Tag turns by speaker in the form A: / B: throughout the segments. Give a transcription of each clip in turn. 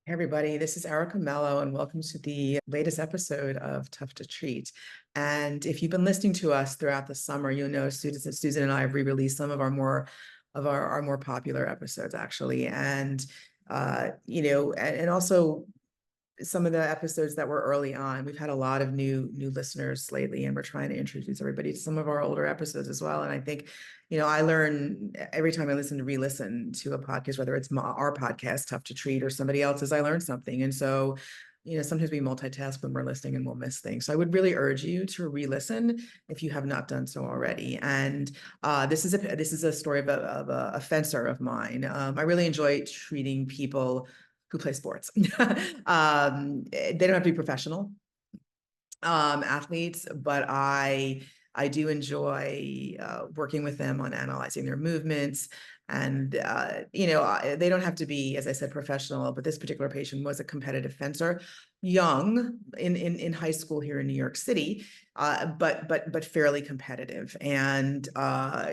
A: Hey everybody, this is Erica Mello, and welcome to the latest episode of Tough to Treat. And if you've been listening to us throughout the summer, you'll know Susan and I have re-released some of our more popular episodes, actually. And and also some of the episodes that were early on. We've had a lot of new listeners lately, and we're trying to introduce everybody to some of our older episodes as well. And I think, I learn every time I re-listen to a podcast, whether it's our podcast, Tough to Treat, or somebody else's, I learn something. And so, sometimes we multitask when we're listening and we'll miss things. So I would really urge you to re-listen if you have not done so already. And this is a story of a fencer of mine. I really enjoy treating people who play sports. They don't have to be professional athletes, but I do enjoy working with them on analyzing their movements. And they don't have to be, as I said, professional, but this particular patient was a competitive fencer, young in high school here in New York City, but fairly competitive. And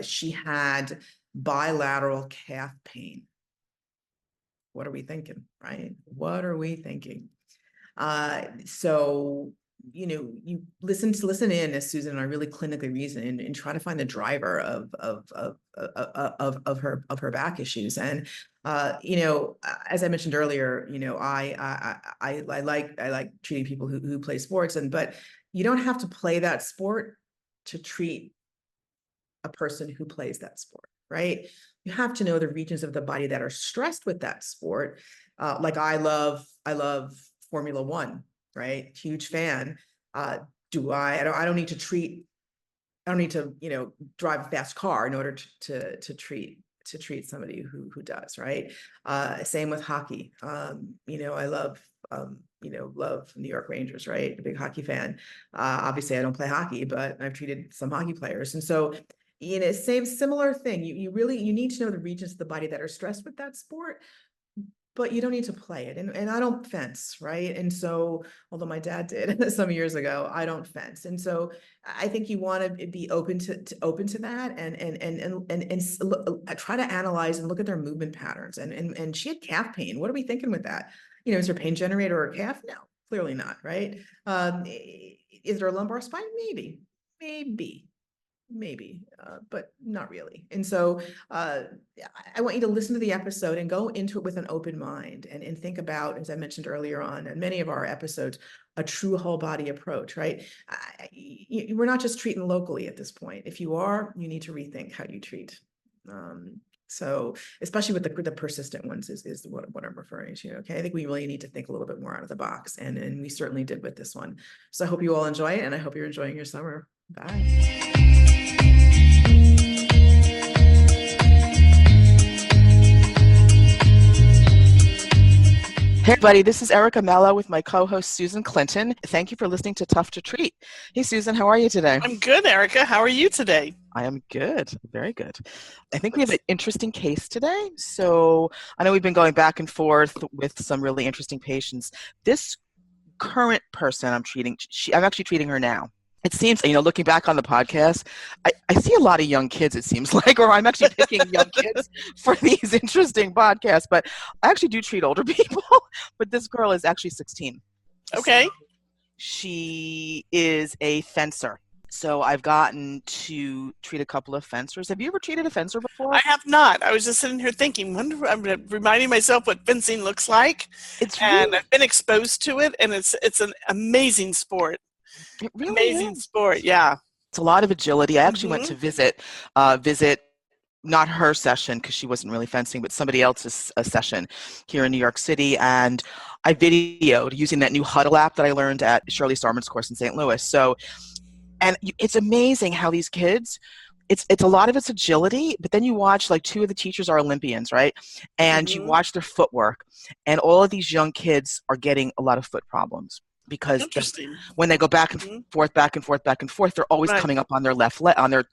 A: she had bilateral calf pain. What are we thinking, right? What are we thinking? So, you listen in as Susan and I really clinically reason and try to find the driver of her back issues. And as I mentioned earlier, I like treating people who play sports, but you don't have to play that sport to treat a person who plays that sport, right? You have to know the regions of the body that are stressed with that sport. Like I love Formula One, right? Huge fan. I don't need to drive a fast car in order to treat somebody who does, right? Same with hockey. I love New York Rangers, right? A big hockey fan. Obviously I don't play hockey, but I've treated some hockey players. And so, similar thing. You need to know the regions of the body that are stressed with that sport, but you don't need to play it. And I don't fence, right? And so, although my dad did some years ago, I don't fence. And so I think you want to be open to that and try to analyze and look at their movement patterns. And she had calf pain. What are we thinking with that? Is there a pain generator or a calf? No, clearly not, right? Is there a lumbar spine? Maybe, but not really. And so I want you to listen to the episode and go into it with an open mind and think about, as I mentioned earlier on in many of our episodes, a true whole body approach, right? We're not just treating locally at this point. If you are, you need to rethink how you treat. So especially with the persistent ones is what I'm referring to. Okay. I think we really need to think a little bit more out of the box. And we certainly did with this one. So I hope you all enjoy it, and I hope you're enjoying your summer. Bye. Hey everybody, this is Erica Mello with my co-host Susan Clinton. Thank you for listening to Tough to Treat. Hey Susan, how are you today?
B: I'm good, Erica. How are you today?
A: I am good, very good. I think we have an interesting case today. So I know we've been going back and forth with some really interesting patients. This current person I'm actually treating her now. It seems, looking back on the podcast, I see a lot of young kids, it seems like, or I'm actually picking young kids for these interesting podcasts, but I actually do treat older people, but this girl is actually 16.
B: Okay.
A: So she is a fencer. So I've gotten to treat a couple of fencers. Have you ever treated a fencer before?
B: I have not. I was just sitting here thinking, I'm reminding myself what fencing looks like. And I've been exposed to it, and it's an amazing sport.
A: It really
B: amazing
A: is.
B: sport, yeah.
A: It's a lot of agility. I actually went to visit not her session because she wasn't really fencing, but somebody else's session here in New York City, and I videoed using that new Huddle app that I learned at Shirley Starman's course in St. Louis. So, and it's amazing how these kids, it's a lot of it's agility, but then you watch, like, two of the teachers are Olympians, right? And you watch their footwork, and all of these young kids are getting a lot of foot problems. Because when they go back and forth, they're always coming up on their left leg, on their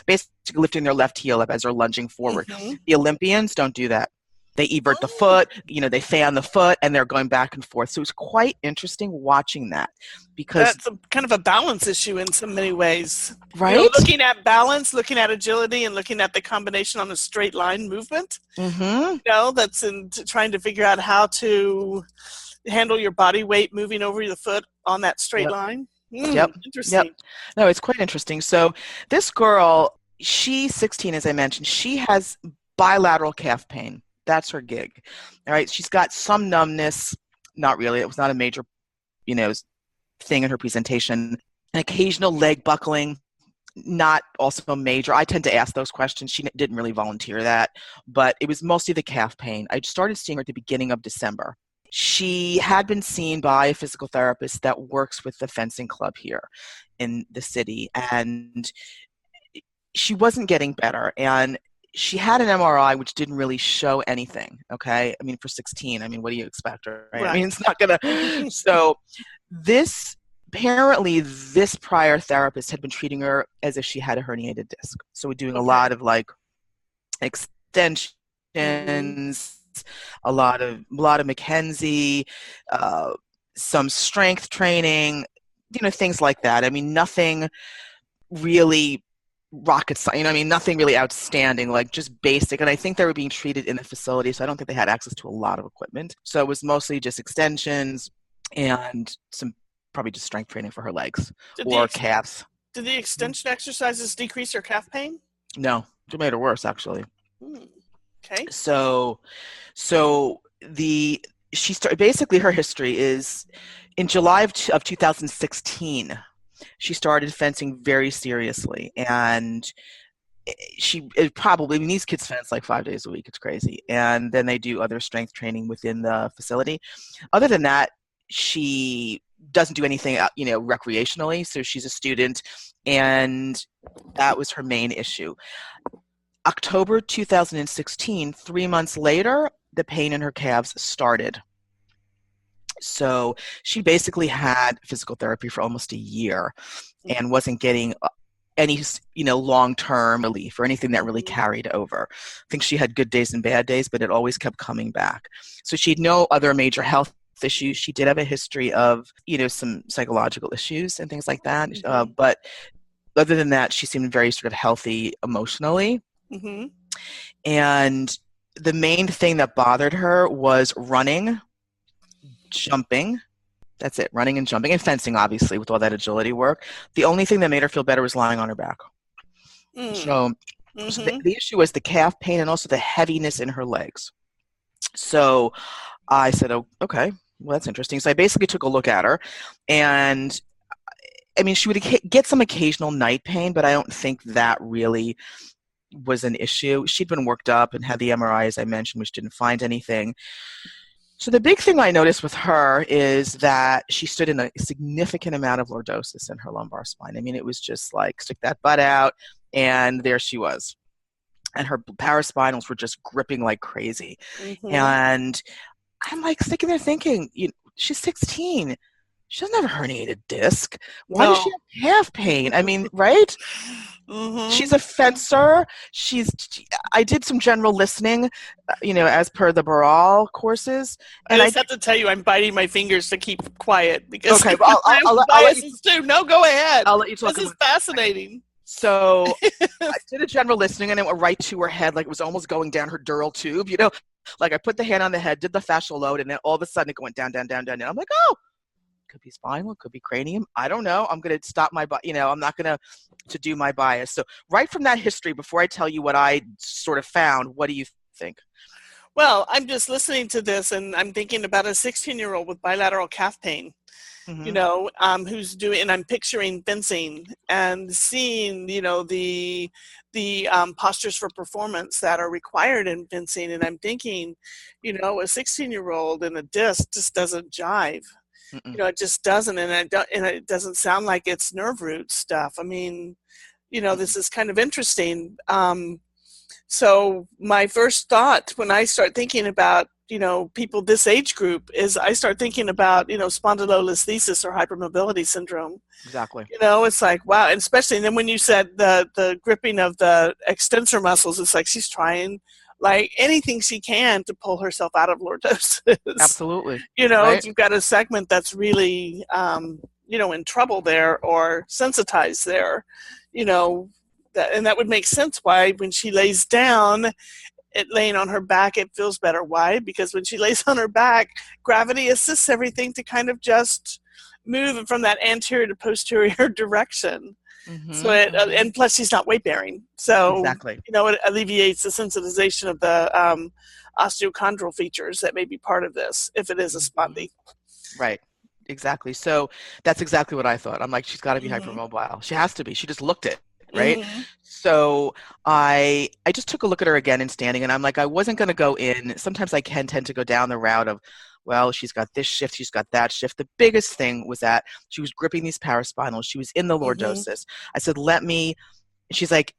A: basically lifting their left heel up as they're lunging forward. The Olympians don't do that.
C: They evert the
B: Oh,
C: foot, they fan the foot, and they're going back and forth. So it was quite interesting watching that because,
B: that's a kind of a balance issue in so many ways.
C: right?
B: Looking at balance, looking at agility, and looking at the combination on a straight line movement.
C: Mm-hmm.
B: That's in trying to figure out how to handle your body weight moving over the foot on that straight
C: Yep.
B: line.
C: Yep. Yep.
B: Interesting.
C: No, it's quite interesting. So this girl, she's 16, as I mentioned. She has bilateral calf pain. That's her gig. All right. She's got some numbness. Not really. It was not a major, thing in her presentation. An occasional leg buckling. Not also major. I tend to ask those questions. She didn't really volunteer that, but it was mostly the calf pain. I started seeing her at the beginning of December. She had been seen by a physical therapist that works with the fencing club here in the city, and she wasn't getting better. And she had an MRI, which didn't really show anything. Okay. I mean, for 16, what do you expect? Right. I mean, it's not going to. So apparently this prior therapist had been treating her as if she had a herniated disc. So we're doing a lot of like extensions, a lot of McKenzie, some strength training, things like that. Nothing really rocket science. Nothing really outstanding, like just basic. And I think they were being treated in the facility, so I don't think they had access to a lot of equipment. So it was mostly just extensions and some probably just strength training for her legs or calves.
B: Did the extension exercises decrease her calf pain?
C: No, it made her worse, actually.
B: Okay.
C: So she started, basically her history is in July of 2016, she started fencing very seriously, and these kids fence like 5 days a week. It's crazy. And then they do other strength training within the facility. Other than that, she doesn't do anything, recreationally. So she's a student, and that was her main issue. October 2016, 3 months later, the pain in her calves started. So she basically had physical therapy for almost a year and wasn't getting any, long-term relief or anything that really carried over. I think she had good days and bad days, but it always kept coming back. So she had no other major health issues. She did have a history of, some psychological issues and things like that. But other than that, she seemed very sort of healthy emotionally.
B: Mm-hmm.
C: And the main thing that bothered her was running, jumping. That's it, running and jumping, and fencing, obviously, with all that agility work. The only thing that made her feel better was lying on her back. So the issue was the calf pain and also the heaviness in her legs. So I said, oh, okay, well, that's interesting. So I basically took a look at her, and she would get some occasional night pain, but I don't think that really was an issue. She'd been worked up and had the MRI, as I mentioned, which didn't find anything. So the big thing I noticed with her is that she stood in a significant amount of lordosis in her lumbar spine. It was just like, stick that butt out, and there she was. And her paraspinals were just gripping like crazy. And I'm like sitting there thinking, she's 16. She doesn't have a herniated disc. Why does she have calf pain? Right? She's a fencer. I did some general listening, as per the Bilateral courses. And
B: I just have to tell you, I'm biting my fingers to keep quiet because
C: okay, well, I'll let you,
B: too. No, go ahead.
C: I'll let you talk.
B: This is fascinating.
C: So I did a general listening, and it went right to her head, like it was almost going down her dural tube. Like I put the hand on the head, did the fascial load, and then all of a sudden it went down, down, down, down. And I'm like, oh. Could be spinal, could be cranium. I don't know. I'm going to stop I'm not going to do my bias. So right from that history, before I tell you what I sort of found, what do you think?
B: Well, I'm just listening to this and I'm thinking about a 16-year-old with bilateral calf pain, who's doing, and I'm picturing fencing and seeing, the postures for performance that are required in fencing. And I'm thinking, a 16-year-old and a disc just doesn't jive. It just doesn't, and it doesn't sound like it's nerve root stuff. This is kind of interesting. So my first thought when I start thinking about, people this age group is I start thinking about, spondylolisthesis or hypermobility syndrome.
C: Exactly.
B: It's like, wow. And especially, and then when you said the gripping of the extensor muscles, it's like she's trying like anything she can to pull herself out of lordosis.
C: Absolutely.
B: You know,
C: Right?
B: if you've got a segment that's really, you know, in trouble there or sensitized there, you know, and that would make sense why when she lays down, laying on her back, it feels better. Why? Because when she lays on her back, gravity assists everything to kind of just move from that anterior to posterior direction. So and plus she's not weight bearing, so
C: Exactly.
B: you know, it alleviates the sensitization of the osteochondral features that may be part of this if it is a spondy.
C: Right. Exactly. So that's exactly what I thought. I'm like, she's got to be hypermobile. She has to be. She just looked it. Right. So I just took a look at her again in standing, and I'm like, I wasn't going to go in. Sometimes I can tend to go down the route of, well, she's got this shift, she's got that shift. The biggest thing was that she was gripping these paraspinals. She was in the lordosis. I said, let me. She's like,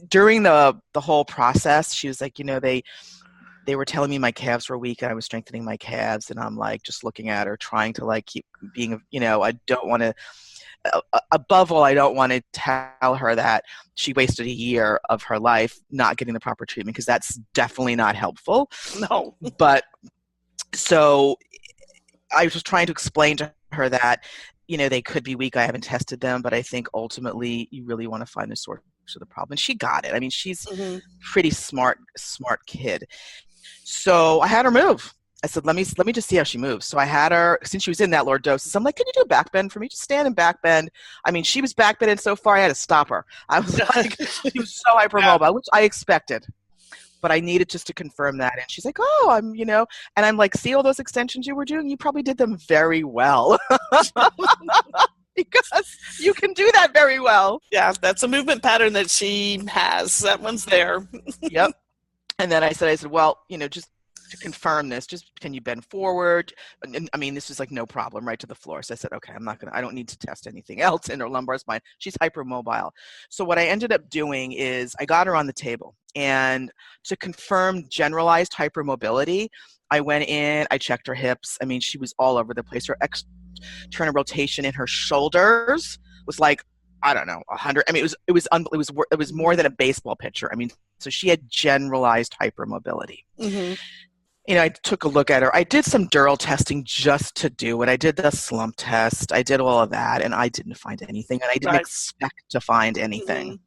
C: during the whole process, she was like, you know, they were telling me my calves were weak and I was strengthening my calves, and I'm like just looking at her, trying to like keep being, you know, I don't want to. Above all, I don't want to tell her that she wasted a year of her life not getting the proper treatment, because that's definitely not helpful.
B: No.
C: But so I was trying to explain to her that, you know, they could be weak. I haven't tested them, but I think ultimately you really want to find the source of the problem. And she got it. I mean, she's pretty smart kid. So I had her move. I said, let me just see how she moves. So I had her, since she was in that lordosis, I'm like, can you do a back bend for me? Just stand and back bend. I mean, she was back bending so far, I had to stop her. I was like, she was so hypermobile, which I expected. But I needed just to confirm that. And she's like, oh, I'm, you know, and I'm like, see all those extensions you were doing? You probably did them very well. Because you can do that very well.
B: Yeah, that's a movement pattern that she has. That one's there.
C: Yep. And then I said, well, you know, just to confirm this, just can you bend forward? And I mean, this was like no problem, right to the floor. So I said, okay, I don't need to test anything else in her lumbar spine. She's hypermobile. So what I ended up doing is I got her on the table, and to confirm generalized hypermobility, I went in, I checked her hips. I mean, she was all over the place. Her external rotation in her shoulders was like, I don't know, 100. I mean, it was more than a baseball pitcher. I mean, so she had generalized hypermobility. You know, I took a look at her. I did some dural testing just to do it. I did the slump test. I did all of that, and I didn't find anything, and I didn't expect to find anything.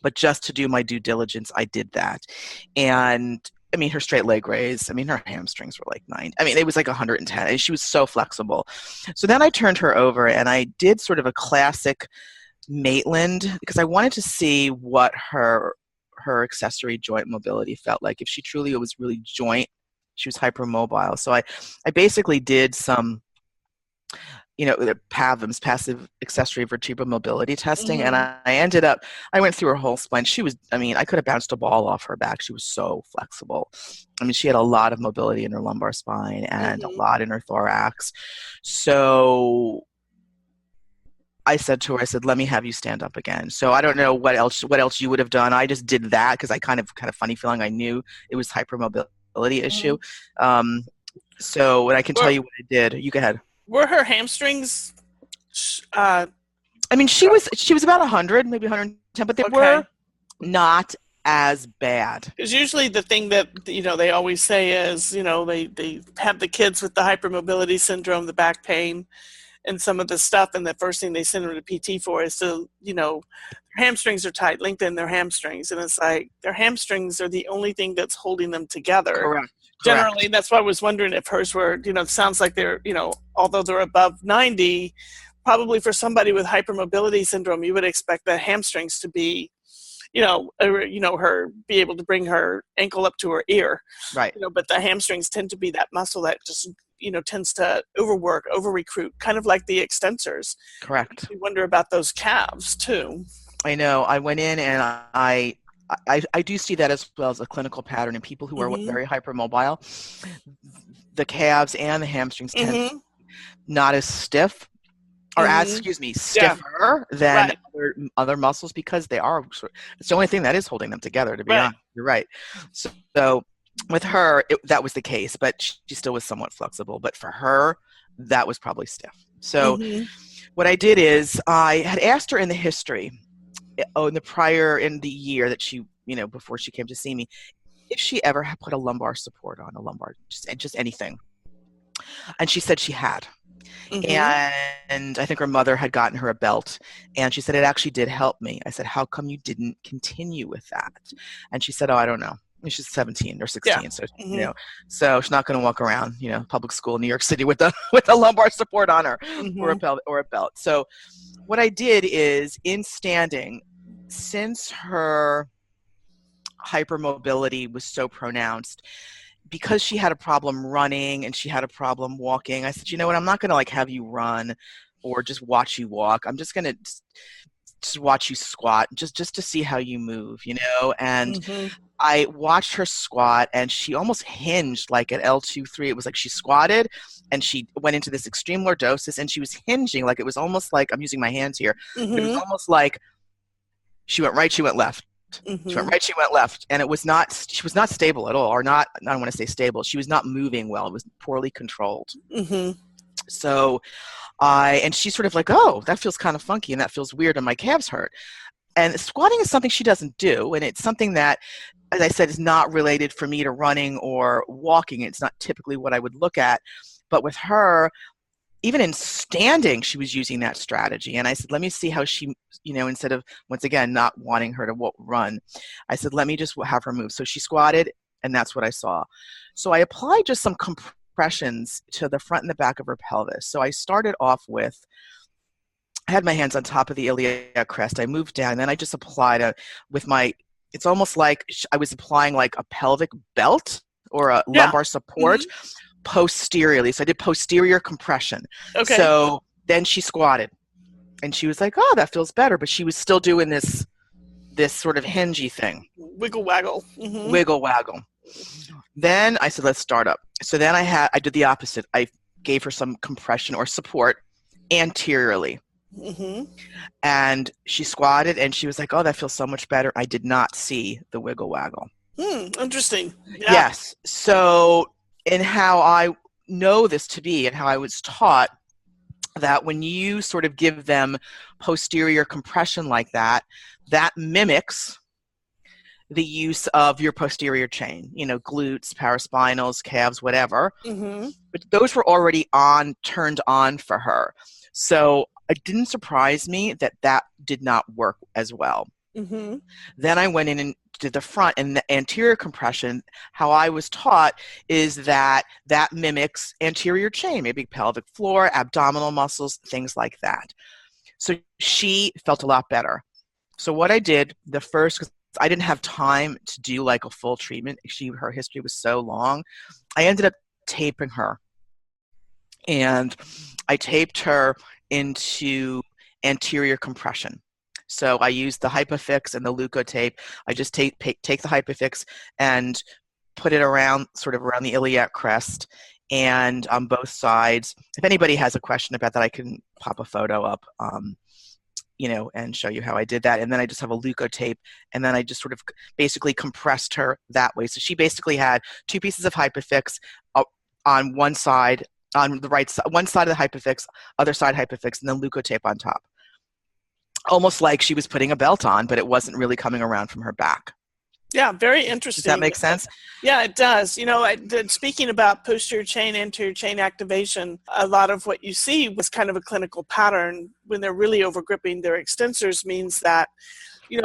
C: But just to do my due diligence, I did that. And I mean, her straight leg raise, I mean, her hamstrings were like 9. I mean, it was like 110, and she was so flexible. So then I turned her over, and I did sort of a classic Maitland, because I wanted to see what her accessory joint mobility felt like. If she truly was really joint, she was hypermobile. So I basically did some, you know, the PAVMs, passive accessory vertebral mobility testing, and I went through her whole spine. She was, I mean, I could have bounced a ball off her back. She was so flexible. I mean, she had a lot of mobility in her lumbar spine and a lot in her thorax. So I said to her, I said, let me have you stand up again. So I don't know what else you would have done. I just did that because I kind of funny feeling. I knew it was hypermobility issue. So what I can tell you what I did. You go ahead.
B: Were her hamstrings?
C: I mean, she was about 100, maybe 110, but they were not as bad.
B: Because usually the thing that, you know, they always say is, you know, they have the kids with the hypermobility syndrome, the back pain, and some of the stuff, and the first thing they send them to PT for is to, you know, their hamstrings are tight, lengthen their hamstrings, and it's like their hamstrings are the only thing that's holding them together.
C: Correct.
B: Generally, that's why I was wondering if hers were, you know, it sounds like they're, you know, although they're above 90, probably for somebody with hypermobility syndrome, you would expect the hamstrings to be, you know, her be able to bring her ankle up to her ear.
C: Right.
B: You know, but the hamstrings tend to be that muscle that just, you know, tends to overwork, over-recruit, kind of like the extensors.
C: Correct.
B: We wonder about those calves, too.
C: I know. I went in and I do see that as well as a clinical pattern in people who are very hypermobile. The calves and the hamstrings tend not as stiff, or stiffer than other muscles, because they are. It's the only thing that is holding them together, to be honest. You're right. So with her, that was the case, but she still was somewhat flexible. But for her, that was probably stiff. So what I did is I had asked her in the history, in the year that she, you know, before she came to see me, if she ever had put a lumbar support on, a lumbar, just anything. And she said she had. And I think her mother had gotten her a belt, and she said it actually did help me. I said, how come you didn't continue with that? And she said, oh, I don't know. And she's 17 or 16,
B: Yeah.
C: so so she's not going to walk around, public school in New York City with a lumbar support on her or a belt. So what I did is, in standing, since her hypermobility was so pronounced, because she had a problem running and she had a problem walking, I said, you know what, I'm not going to have you run or just watch you walk. I'm just going to just watch you squat just to see how you move, and I watched her squat, and she almost hinged like at L2-3. It was like she squatted and she went into this extreme lordosis, and she was hinging, like it was almost like, I'm using my hands here, but it was almost like she went right, she went left. She went right, she went left, and she was not stable at all, or not, I don't want to say stable, she was not moving well. It was poorly controlled. So and she's sort of like, oh, that feels kind of funky, and that feels weird, and my calves hurt. And squatting is something she doesn't do, and it's something that, as I said, is not related for me to running or walking. It's not typically what I would look at. But with her, even in standing, she was using that strategy. And I said, let me see how she, instead of, once again, not wanting her to run, I said, let me just have her move. So she squatted, and that's what I saw. So I applied just some compressions to the front and the back of her pelvis. So I started off with, I had my hands on top of the iliac crest. I moved down, and then I just applied it's almost like I was applying like a pelvic belt or a lumbar support posteriorly. So I did posterior compression.
B: Okay.
C: So then she squatted, and she was like, oh, that feels better. But she was still doing this sort of hingy thing.
B: Wiggle waggle.
C: Wiggle waggle. Then I said, let's start up. So then I did the opposite. I gave her some compression or support anteriorly. And she squatted, and she was like, oh, that feels so much better. I did not see the wiggle waggle.
B: Interesting. Yeah.
C: Yes. So, and how I know this to be, and how I was taught, that when you sort of give them posterior compression like that, that mimics the use of your posterior chain, glutes, paraspinals, calves, whatever. But those were already turned on for her. So it didn't surprise me that did not work as well. Then I went in and did the front, and the anterior compression. How I was taught is that mimics anterior chain, maybe pelvic floor, abdominal muscles, things like that. So she felt a lot better. So what I did, because I didn't have time to do like a full treatment, her history was so long, I ended up taping her. And I taped her into anterior compression. So I used the Hypafix and the Leukotape. I just take the Hypafix and put it around the iliac crest and on both sides. If anybody has a question about that, I can pop a photo up, and show you how I did that. And then I just have a Leukotape, and then I just sort of basically compressed her that way. So she basically had two pieces of Hypafix on one side, on the right side, one side of the Hypafix, other side Hypafix, and then Leukotape on top. Almost like she was putting a belt on, but it wasn't really coming around from her back.
B: Yeah, very interesting.
C: Does that make sense?
B: Yeah, it does. Speaking about posterior chain, anterior chain activation, a lot of what you see was kind of a clinical pattern. When they're really overgripping their extensors, means that,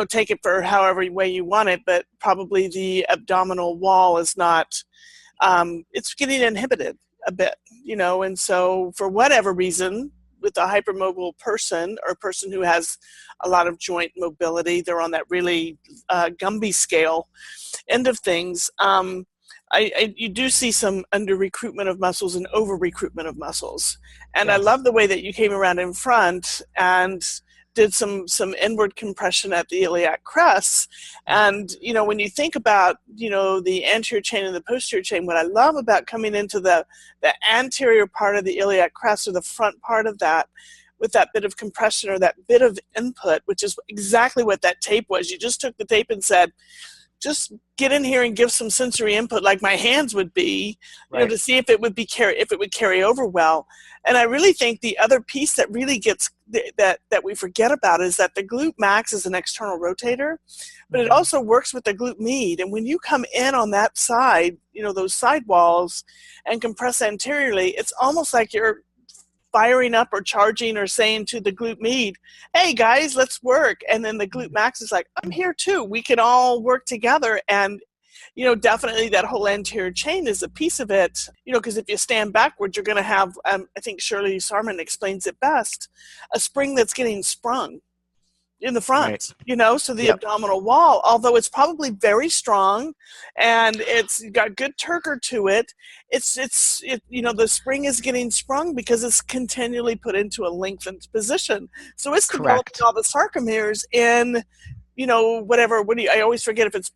B: take it for however way you want it, but probably the abdominal wall is not, it's getting inhibited a bit, and so for whatever reason, with a hypermobile person or a person who has a lot of joint mobility, they're on that really Gumby scale end of things. You do see some under recruitment of muscles and over recruitment of muscles. And yes. I love the way that you came around in front and did some inward compression at the iliac crest. And, when you think about, the anterior chain and the posterior chain, what I love about coming into the anterior part of the iliac crest, or the front part of that, with that bit of compression or that bit of input, which is exactly what that tape was. You just took the tape and said, just get in here and give some sensory input, like my hands would be, you know,
C: Right.
B: to see if it would carry over well. And I really think the other piece that really gets that we forget about is that the glute max is an external rotator, but it also works with the glute med. And when you come in on that side, you know, those side walls, and compress anteriorly, it's almost like you're firing up or charging or saying to the glute med, hey guys, let's work. And then the glute max is like, I'm here too. We can all work together. And, you know, definitely that whole anterior chain is a piece of it, you know, because if you stand backward, you're going to have, I think Shirley Sarman explains it best, a spring that's getting sprung in the front,
C: Right.
B: you know, so the
C: Yep.
B: abdominal wall, although it's probably very strong and it's got good turgor to it, you know, the spring is getting sprung because it's continually put into a lengthened position. So it's developing
C: Correct.
B: all the sarcomeres in, you know, whatever, I always forget if it's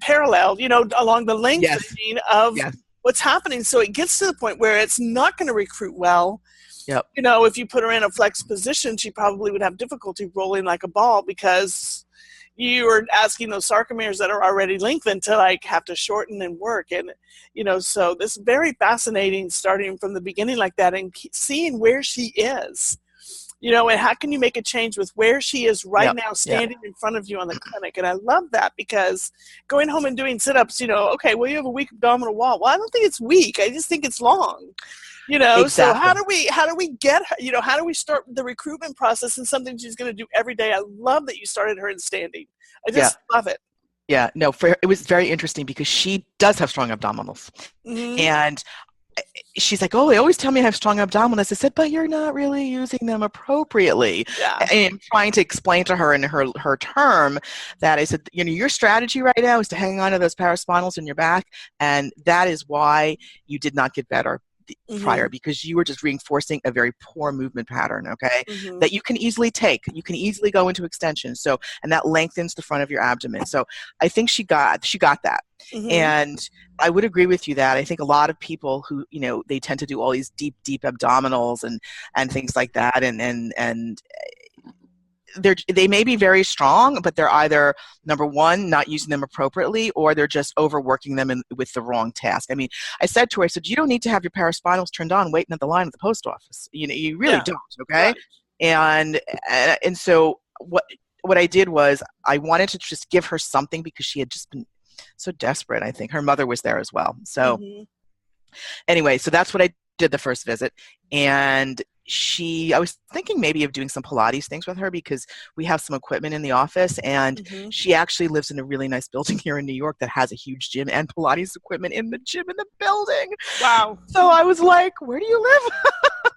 B: parallel, you know, along the lengthening of
C: Yes.
B: what's happening. So it gets to the point where it's not going to recruit well.
C: Yep.
B: You know, if you put her in a flex position, she probably would have difficulty rolling like a ball because you are asking those sarcomeres that are already lengthened to like have to shorten and work. And, you know, so this is very fascinating starting from the beginning like that and seeing where she is, you know, and how can you make a change with where she is right now standing in front of you on the clinic. And I love that because going home and doing sit-ups, you know, okay, well, you have a weak abdominal wall. Well, I don't think it's weak. I just think it's long. You know,
C: Exactly.
B: So how do we get her, you know, how do we start the recruitment process in something she's going to do every day? I love that you started her in standing. I just love it.
C: Yeah, no, it was very interesting because she does have strong abdominals. And she's like, oh, they always tell me I have strong abdominals. I said, but you're not really using them appropriately. And I'm trying to explain to her in her term that I said, you know, your strategy right now is to hang on to those paraspinals in your back. And that is why you did not get better prior, because you were just reinforcing a very poor movement pattern, okay, that you can easily take. You can easily go into extension. So, and that lengthens the front of your abdomen. So I think she got that. And I would agree with you that I think a lot of people who, you know, they tend to do all these deep abdominals and things like that. And they may be very strong, but they're either, number one, not using them appropriately, or they're just overworking them with the wrong task. I mean, I said to her, I said, you don't need to have your paraspinals turned on waiting at the line at the post office. You know, you really don't, okay? Right. And so what I did was I wanted to just give her something because she had just been so desperate. I think her mother was there as well. So anyway, so that's what I did the first visit. And I was thinking maybe of doing some Pilates things with her because we have some equipment in the office, and she actually lives in a really nice building here in New York that has a huge gym and Pilates equipment in the gym in the building.
B: Wow.
C: So I was like, where do you live?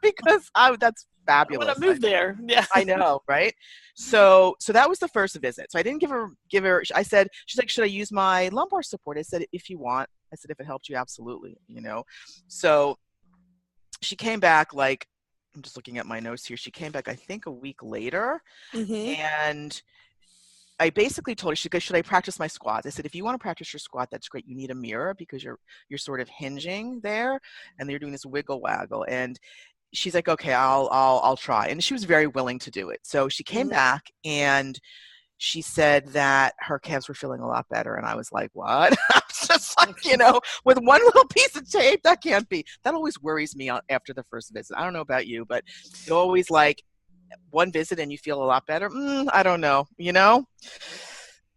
C: Because that's fabulous.
B: I want to move there. Yeah.
C: I know, right? So that was the first visit. So I didn't give her, I said, she's like, should I use my lumbar support? I said, if you want. I said, if it helped you, absolutely, you know. So she came back, like, I'm just looking at my notes here. She came back, I think, a week later. And I basically told her, she goes, should I practice my squats? I said, if you want to practice your squat, that's great. You need a mirror because you're sort of hinging there, and you're doing this wiggle waggle. And she's like, okay, I'll try. And she was very willing to do it. So she came back and she said that her calves were feeling a lot better. And I was like, what? I was just like, you know, with one little piece of tape, that can't be. That always worries me after the first visit. I don't know about you, but you always like one visit and you feel a lot better. I don't know, you know?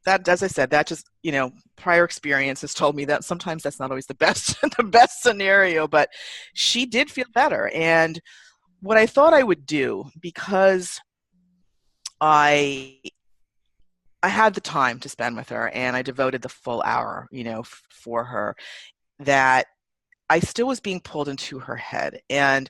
C: That, as I said, that just, you know, prior experience has told me that sometimes that's not always the best, the best scenario, but she did feel better. And what I thought I would do, because I had the time to spend with her and I devoted the full hour, you know, for her, that I still was being pulled into her head. And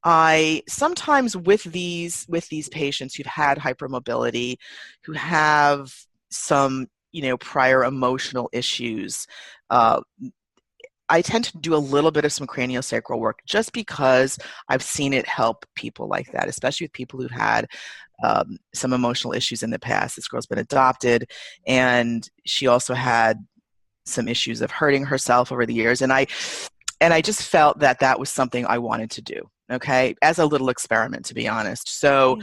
C: I sometimes with these patients who've had hypermobility, who have some, you know, prior emotional issues, I tend to do a little bit of some craniosacral work just because I've seen it help people like that, especially with people who've had some emotional issues in the past. This girl's been adopted, and she also had some issues of hurting herself over the years. And I just felt that was something I wanted to do, okay, as a little experiment, to be honest. So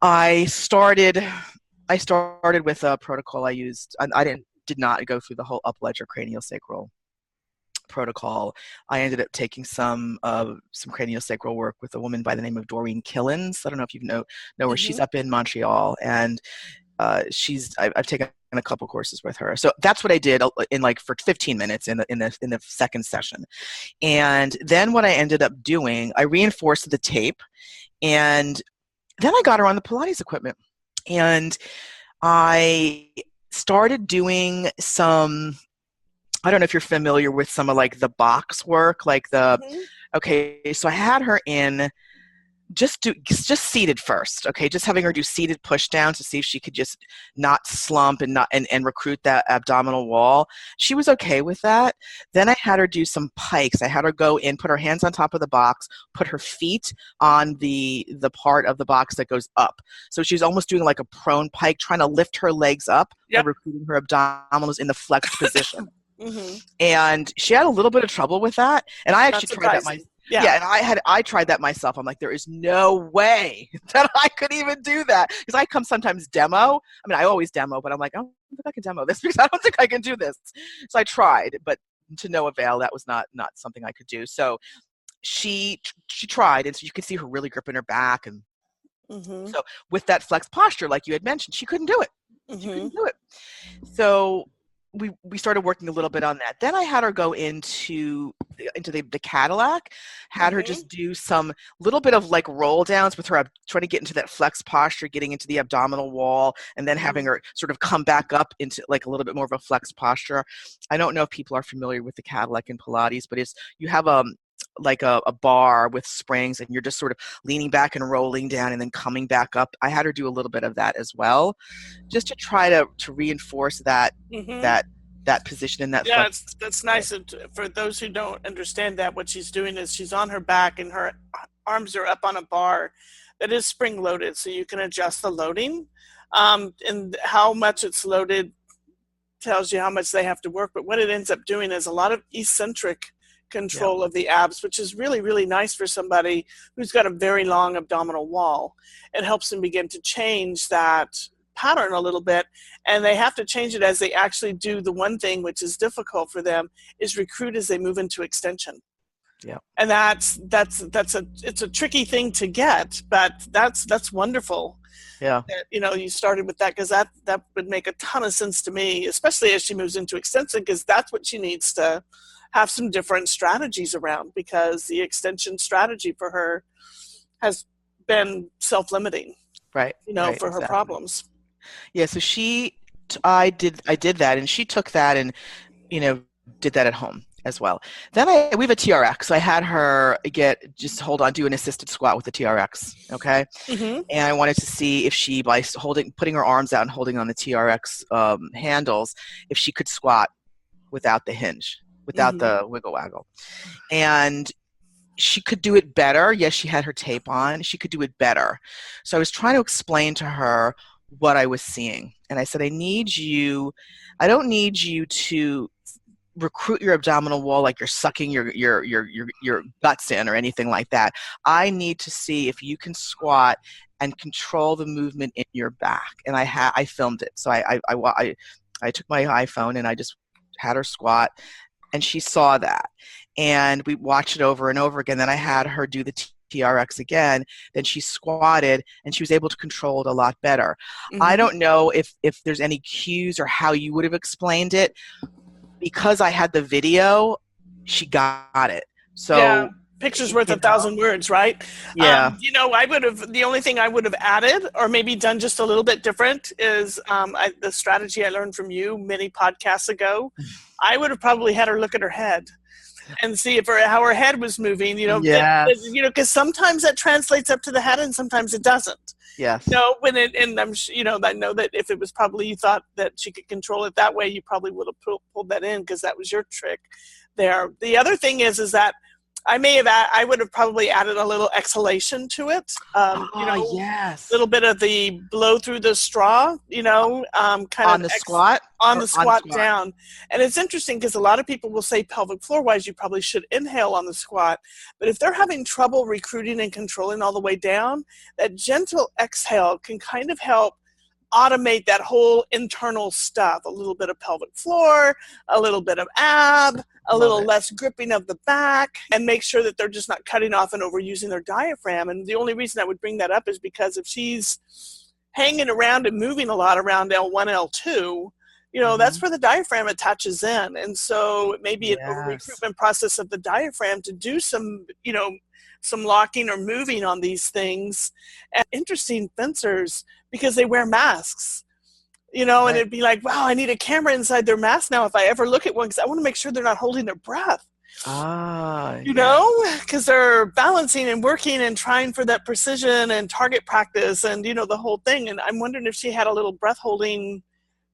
C: I started with a protocol I used. I didn't did not go through the whole up ledger craniosacral protocol. I ended up taking some craniosacral work with a woman by the name of Doreen Killens. I don't know if you know her. She's up in Montreal, and I've taken a couple courses with her. So that's what I did in like for 15 minutes in the second session. And then what I ended up doing, I reinforced the tape, and then I got her on the Pilates equipment, and I started doing some, I don't know if you're familiar with some of like the box work, like okay, so I had her in just seated first, okay, just having her do seated push downs to see if she could just not slump and recruit that abdominal wall. She was okay with that. Then I had her do some pikes. I had her go in, put her hands on top of the box, put her feet on the part of the box that goes up. So she's almost doing like a prone pike, trying to lift her legs up and recruiting her abdominals in the flexed position. And she had a little bit of trouble with that, and I actually tried that myself. Yeah, and I tried that myself. I'm like, there is no way that I could even do that, because I come sometimes demo. I mean, I always demo, but I'm like, I don't think I can demo this because I don't think I can do this. So I tried, but to no avail. That was not something I could do. So she tried, and so you could see her really gripping her back, and so with that flex posture, like you had mentioned, she couldn't do it. She couldn't do it. So we started working a little bit on that. Then I had her go into the Cadillac, had her just do some little bit of like roll downs with her, trying to get into that flex posture, getting into the abdominal wall, and then having her sort of come back up into like a little bit more of a flex posture. I don't know if people are familiar with the Cadillac in Pilates, but you have like a bar with springs, and you're just sort of leaning back and rolling down and then coming back up. I had her do a little bit of that as well, just to try to reinforce that that position in that.
B: Yeah, that's nice. And for those who don't understand that, what she's doing is she's on her back and her arms are up on a bar that is spring loaded, so you can adjust the loading, and how much it's loaded tells you how much they have to work. But what it ends up doing is a lot of eccentric control of the abs, which is really, really nice for somebody who's got a very long abdominal wall. It helps them begin to change that pattern a little bit, and they have to change it as they actually do the one thing which is difficult for them, is recruit as they move into extension. And it's a tricky thing to get, but that's wonderful. That, you started with that, because that would make a ton of sense to me, especially as she moves into extension, because that's what she needs to have some different strategies around, because the extension strategy for her has been self-limiting, for her problems.
C: Yeah, so I did that, and she took that and, did that at home as well. Then we have a TRX, so I had her do an assisted squat with the TRX, okay? And I wanted to see if she, by putting her arms out and holding on the TRX handles, if she could squat without the hinge, without the wiggle waggle. And she could do it better. Yes, she had her tape on. She could do it better. So I was trying to explain to her what I was seeing. And I said, I don't need you to recruit your abdominal wall like you're sucking your guts in or anything like that. I need to see if you can squat and control the movement in your back. And I filmed it. So I took my iPhone and I just had her squat, and she saw that. And we watched it over and over again. Then I had her do the TRX again. Then she squatted, and she was able to control it a lot better. I don't know if there's any cues or how you would have explained it. Because I had the video, she got it. So
B: picture's worth 1,000 words, right? The only thing I would have added, or maybe done just a little bit different, is the strategy I learned from you many podcasts ago. I would have probably had her look at her head and see how her head was moving, because sometimes that translates up to the head and sometimes it doesn't.
C: Yes.
B: I know that if it was probably you thought that she could control it that way, you probably would have pulled that in, because that was your trick there. The other thing is that I would have probably added a little exhalation to it.
C: Yes.
B: A little bit of the blow through the straw, kind
C: on
B: of
C: the squat?
B: On the squat down. And it's interesting, because a lot of people will say pelvic floor wise, you probably should inhale on the squat. But if they're having trouble recruiting and controlling all the way down, that gentle exhale can kind of help automate that whole internal stuff, a little bit of pelvic floor, a little bit of ab, a
C: Love
B: little
C: it.
B: less gripping of the back, and make sure that they're just not cutting off and overusing their diaphragm. And the only reason I would bring that up is because if she's hanging around and moving a lot around L1, L2, that's where the diaphragm attaches in. And so it may be an over-recruitment process of the diaphragm to do some, some locking or moving on these things. And interesting fencers, because they wear masks, and it'd be like, wow, I need a camera inside their mask now if I ever look at one, because I want to make sure they're not holding their breath. Because they're balancing and working and trying for that precision and target practice and, the whole thing. And I'm wondering if she had a little breath holding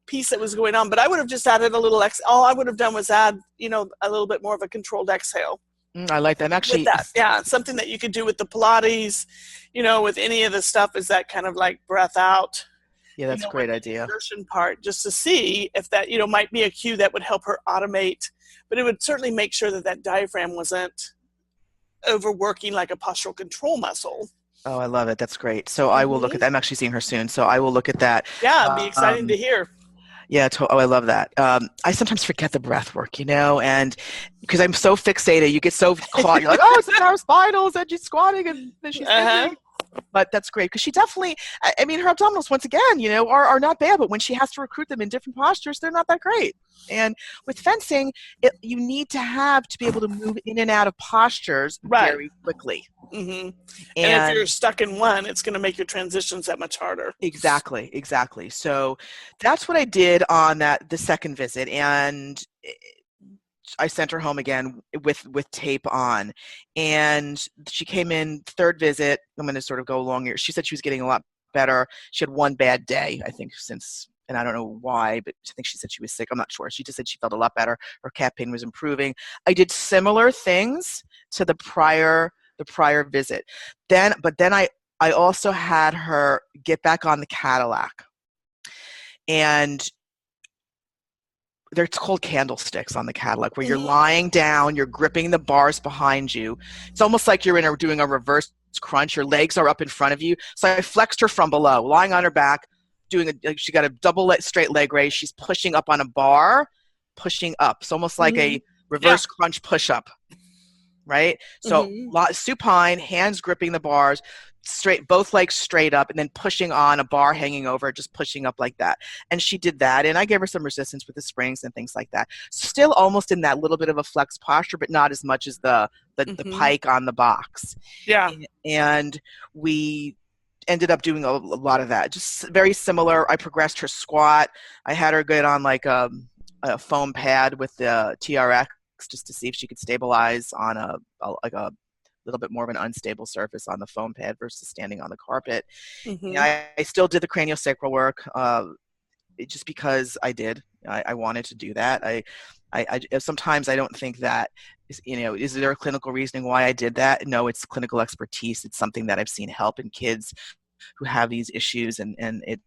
B: piece that was going on, but I would have just added a little all I would have done was add, a little bit more of a controlled exhale.
C: I like that. I'm actually,
B: something that you could do with the Pilates, with any of the stuff, is that kind of like breath out.
C: Yeah, that's a great idea.
B: Exertion part, just to see if that, might be a cue that would help her automate, but it would certainly make sure that that diaphragm wasn't overworking like a postural control muscle.
C: Oh, I love it. That's great. So I will look at that. I'm actually seeing her soon, so I will look at that.
B: Yeah, it'd be exciting to hear.
C: Yeah, I love that. I sometimes forget the breath work, and because I'm so fixated, you get so caught. You're like, oh, it's in our spinals, and she's squatting, and then she's sitting. But that's great, because she definitely, I mean, her abdominals, once again, are not bad, but when she has to recruit them in different postures, they're not that great. And with fencing, you need to be able to move in and out of postures very quickly.
B: And if you're stuck in one, it's going to make your transitions that much harder.
C: Exactly. So that's what I did on the second visit, and I sent her home again with tape on, and she came in third visit. I'm going to sort of go along here. She said she was getting a lot better. She had one bad day, I think, and I don't know why, but I think she said she was sick. I'm not sure. She just said she felt a lot better. Her calf pain was improving. I did similar things to the prior visit. But then I also had her get back on the Cadillac, and they're called candlesticks on the Cadillac, where you're lying down, you're gripping the bars behind you. It's almost like you're doing a reverse crunch. Your legs are up in front of you. So I flexed her from below, lying on her back, she got a double straight leg raise. She's pushing up on a bar, pushing up. It's almost like a reverse crunch push-up, right? So supine, hands gripping the bars, straight, both legs straight up, and then pushing on a bar hanging over, just pushing up like that. And she did that, and I gave her some resistance with the springs and things like that. Still almost in that little bit of a flex posture, but not as much as the pike on the box.
B: Yeah.
C: And we ended up doing a lot of that. Just very similar. I progressed her squat. I had her get on like a foam pad with the TRX just to see if she could stabilize on a little bit more of an unstable surface on the foam pad versus standing on the carpet. I still did the craniosacral work just because I did. I wanted to do that. I sometimes I don't think that, is there a clinical reasoning why I did that? No, it's clinical expertise. It's something that I've seen help in kids who have these issues, and it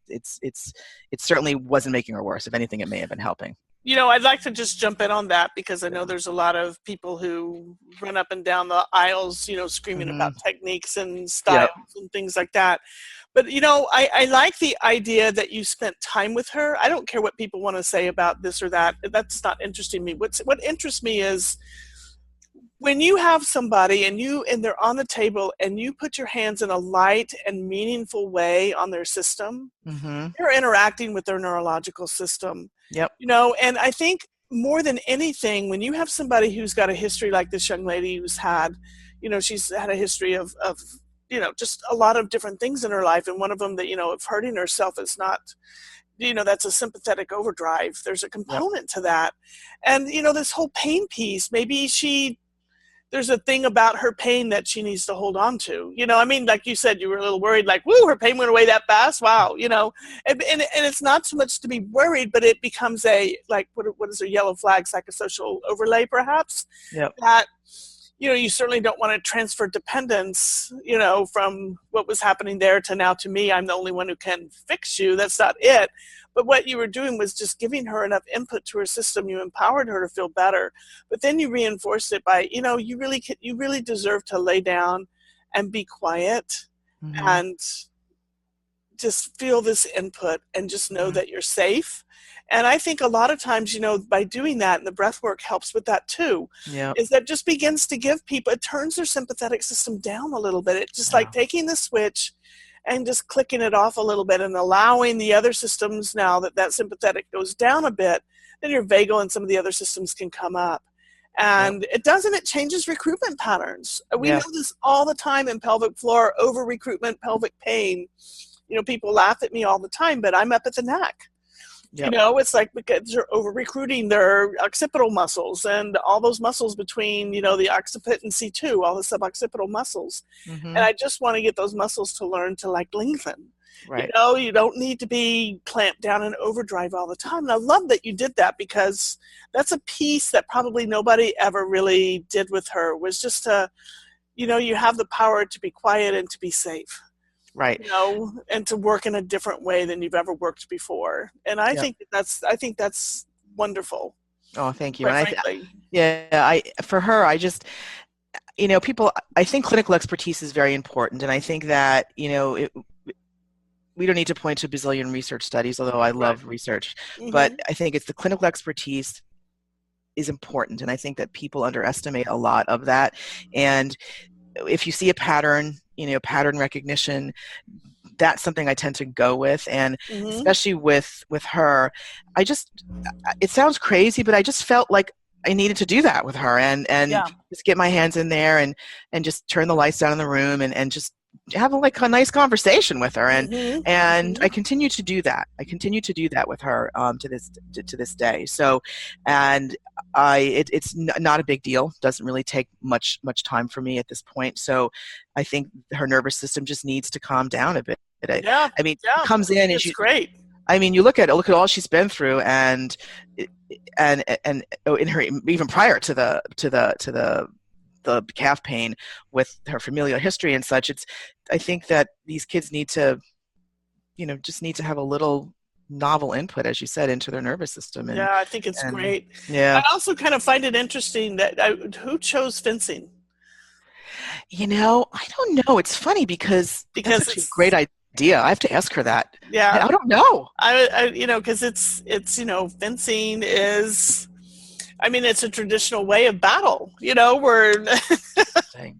C: certainly wasn't making her worse. If anything, it may have been helping.
B: I'd like to just jump in on that, because I know there's a lot of people who run up and down the aisles, screaming about techniques and styles and things like that. But, I like the idea that you spent time with her. I don't care what people want to say about this or that. That's not interesting me. What interests me is when you have somebody and they're on the table and you put your hands in a light and meaningful way on their system, you're interacting with their neurological system.
C: Yep.
B: And I think more than anything, when you have somebody who's got a history like this young lady who's had, she's had a history of just a lot of different things in her life. And one of them that, of hurting herself is not, that's a sympathetic overdrive. There's a component to that. And, this whole pain piece, maybe there's a thing about her pain that she needs to hold on to. Like you said, you were a little worried, like, woo, her pain went away that fast. Wow. And it's not so much to be worried, but it becomes what is a yellow flag, psychosocial overlay, perhaps.
C: Yep.
B: That, you certainly don't want to transfer dependence, from what was happening there to now to me. I'm the only one who can fix you. That's not it. But what you were doing was just giving her enough input to her system. You empowered her to feel better, but then you reinforced it by, you really deserve to lay down and be quiet and just feel this input and just know that you're safe. And I think a lot of times, by doing that, and the breath work helps with that too,
C: Yeah.
B: is that just begins to give people, it turns their sympathetic system down a little bit. It's just like taking the switch and just clicking it off a little bit and allowing the other systems, now that sympathetic goes down a bit, then your vagal and some of the other systems can come up. And it changes recruitment patterns. We know this all the time in pelvic floor, over recruitment, pelvic pain. People laugh at me all the time, but I'm up at the neck.
C: Yep.
B: It's like because they're over recruiting their occipital muscles and all those muscles between, the occiput and C2, all the suboccipital muscles. And I just want to get those muscles to learn to lengthen.
C: Right.
B: You don't need to be clamped down in overdrive all the time. And I love that you did that, because that's a piece that probably nobody ever really did with her, was just to, you have the power to be quiet and to be safe.
C: Right.
B: And to work in a different way than you've ever worked before. And I think that's wonderful.
C: Oh, thank you.
B: And
C: for her, I just, people, I think clinical expertise is very important. And I think that, we don't need to point to a bazillion research studies, although I love research, but I think it's the clinical expertise is important. And I think that people underestimate a lot of that. And if you see a pattern, pattern recognition, that's something I tend to go with. And especially with her, it sounds crazy, but I just felt like I needed to do that with her and just get my hands in there and just turn the lights down in the room and just have a nice conversation with her. And I continue to do that. I continue to do that with her to this day. So, and it's not a big deal. Doesn't really take much time for me at this point. So I think her nervous system just needs to calm down a bit. Comes in and she's great. I mean, you look at all she's been through, and in her, even prior to the calf pain, with her familial history and such, I think that these kids need to, just need to have a little novel input, as you said, into their nervous system.
B: I think it's great.
C: Yeah.
B: I also kind of find it interesting that who chose fencing?
C: I don't know. It's funny because it's a great idea. I have to ask her that.
B: Yeah.
C: I don't know.
B: Because it's fencing is, it's a traditional way of battle, where
C: I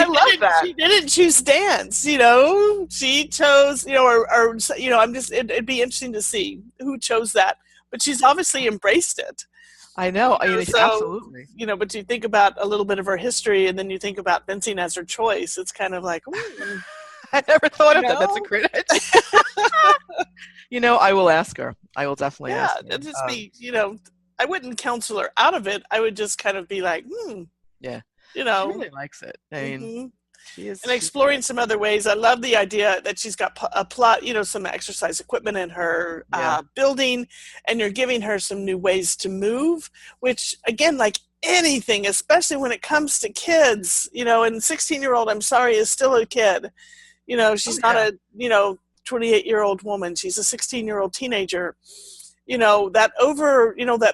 C: love that.
B: She didn't choose dance, she chose, it'd be interesting to see who chose that, but she's obviously embraced it.
C: I know. Absolutely.
B: But you think about a little bit of her history, and then you think about fencing as her choice. It's kind of like, ooh.
C: I never thought of that. That's a great idea. I will ask her. I will definitely ask her.
B: It'd just be, I wouldn't counsel her out of it. I would just kind of be like,
C: Yeah. She really likes it. I mean, she is.
B: And exploring some other ways. I love the idea that she's got a plot, some exercise equipment in her building, and you're giving her some new ways to move, which, again, like anything, especially when it comes to kids, and 16-year-old, I'm sorry, is still a kid. She's not a, 28-year-old woman. She's a 16-year-old teenager. That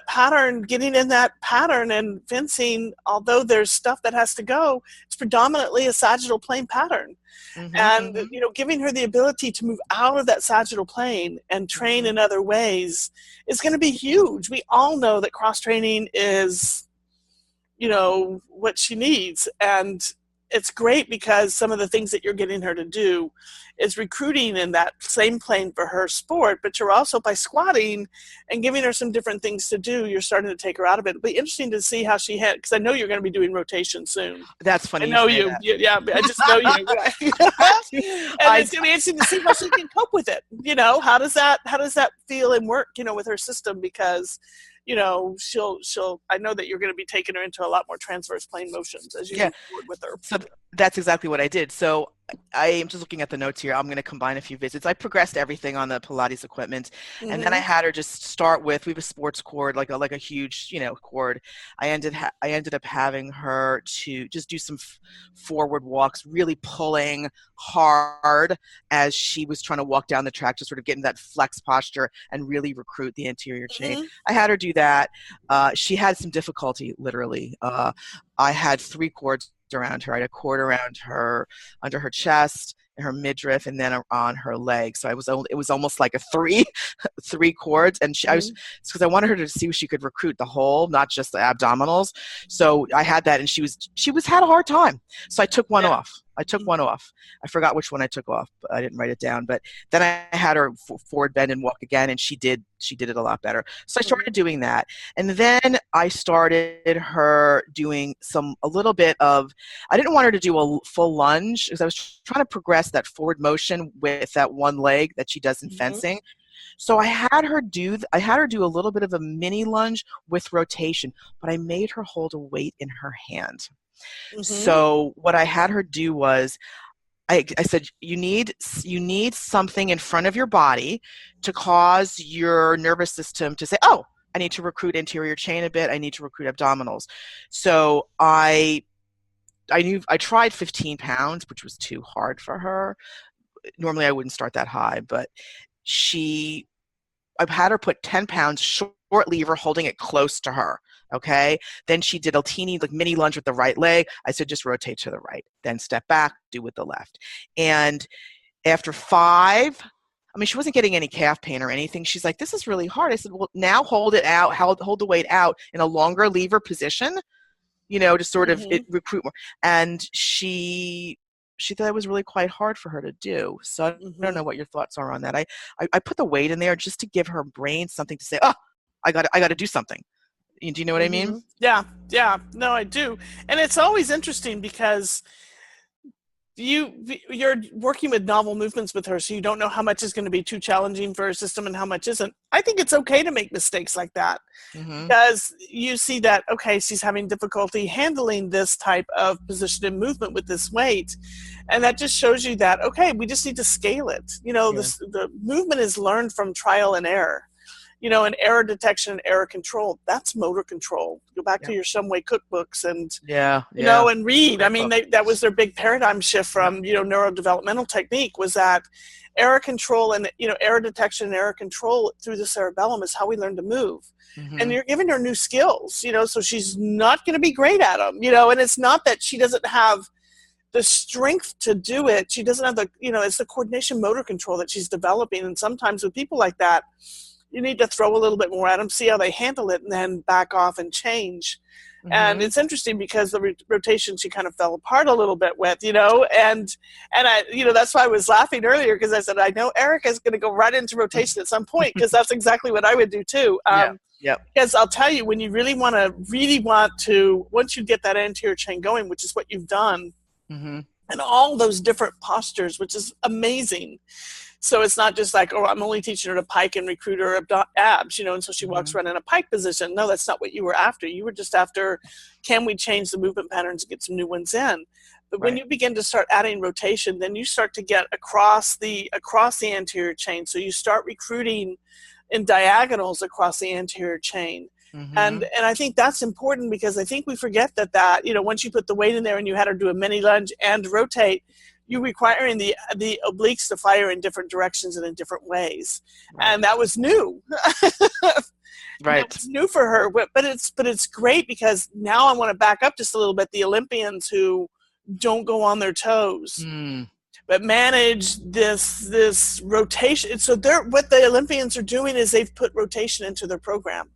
B: pattern, getting in that pattern and fencing, although there's stuff that has to go, it's predominantly a sagittal plane pattern. And, giving her the ability to move out of that sagittal plane and train in other ways is going to be huge. We all know that cross-training is, what she needs. And it's great because some of the things that you're getting her to do is recruiting in that same plane for her sport, but you're also, by squatting and giving her some different things to do, you're starting to take her out of it. It'll be interesting to see how she had, because I know you're going to be doing rotation soon.
C: That's funny.
B: I know you. Yeah, I just know you. And it's going to be interesting to see how she can cope with it. How does that feel and work, with her system? Because she'll, I know that you're going to be taking her into a lot more transverse plane motions as you move forward with her.
C: So that's exactly what I did. So I am just looking at the notes here. I'm going to combine a few visits. I progressed everything on the Pilates equipment, and then I had her just start with, we have a sports cord, like a huge, cord. I ended up having her to just do some forward walks, really pulling hard as she was trying to walk down the track, to sort of get in that flex posture and really recruit the anterior chain. I had her do that. She had some difficulty, literally. I had 3 cords around her. I had a cord around her, under her chest, in her midriff, and then on her leg. So it was almost like a three chords. And I was, because I wanted her to see if she could recruit the whole, not just the abdominals. So I had that, and she had a hard time. So I took one off. I took one off. I forgot which one I took off, but I didn't write it down. But then I had her forward bend and walk again, and she did it a lot better. So I started doing that. And then I started her doing a little bit of, I didn't want her to do a full lunge because I was trying to progress that forward motion with that one leg that she does in fencing. So I had her do a little bit of a mini lunge with rotation, but I made her hold a weight in her hand. So what I had her do was, I said, you need something in front of your body to cause your nervous system to say, oh, I need to recruit anterior chain a bit. I need to recruit abdominals. So I tried 15 pounds, which was too hard for her. Normally I wouldn't start that high, but I've had her put 10 pounds short lever, holding it close to her. Okay. Then she did a teeny mini lunge with the right leg. I said, just rotate to the right, then step back, do with the left. And after 5, I mean, she wasn't getting any calf pain or anything. She's like, this is really hard. I said, well, now hold it out, hold the weight out in a longer lever position, to sort of recruit more. And she thought it was really quite hard for her to do. So I don't know what your thoughts are on that. I put the weight in there just to give her brain something to say, oh, I got to do something. Do you know what I mean?
B: Yeah. No, I do. And it's always interesting because you're working with novel movements with her, so you don't know how much is going to be too challenging for her system and how much isn't. I think it's okay to make mistakes like that because you see that, okay, she's having difficulty handling this type of position and movement with this weight. And that just shows you that, okay, we just need to scale it. The movement is learned from trial and error. And error detection and error control, that's motor control. Go back to your Shumway cookbooks and, and read. I mean, that was their big paradigm shift from, neurodevelopmental technique, was that error control and, error detection and error control through the cerebellum is how we learn to move. And you're giving her new skills, so she's not going to be great at them, and it's not that she doesn't have the strength to do it. She doesn't have the, it's the coordination motor control that she's developing. And sometimes with people like that, you need to throw a little bit more at them, see how they handle it, and then back off and change. And it's interesting because the rotation she kind of fell apart a little bit with, and I, that's why I was laughing earlier, because I said, I know Erica's going to go right into rotation at some point, because that's exactly what I would do too. Because I'll tell you, when you really want to, once you get that anterior chain going, which is what you've done, and all those different postures, which is amazing. So it's not just like, oh, I'm only teaching her to pike and recruit her abs, and so she walks around in a pike position. No, that's not what you were after. You were just after, can we change the movement patterns and get some new ones in? But when you begin to start adding rotation, then you start to get across the anterior chain. So you start recruiting in diagonals across the anterior chain. And I think that's important, because I think we forget that once you put the weight in there and you had her do a mini lunge and rotate, you're requiring the obliques to fire in different directions and in different ways. And that was new. It was new for her, but it's great, because now I want to back up just a little bit. The Olympians who don't go on their toes, but manage this rotation. So what the Olympians are doing is they've put rotation into their program.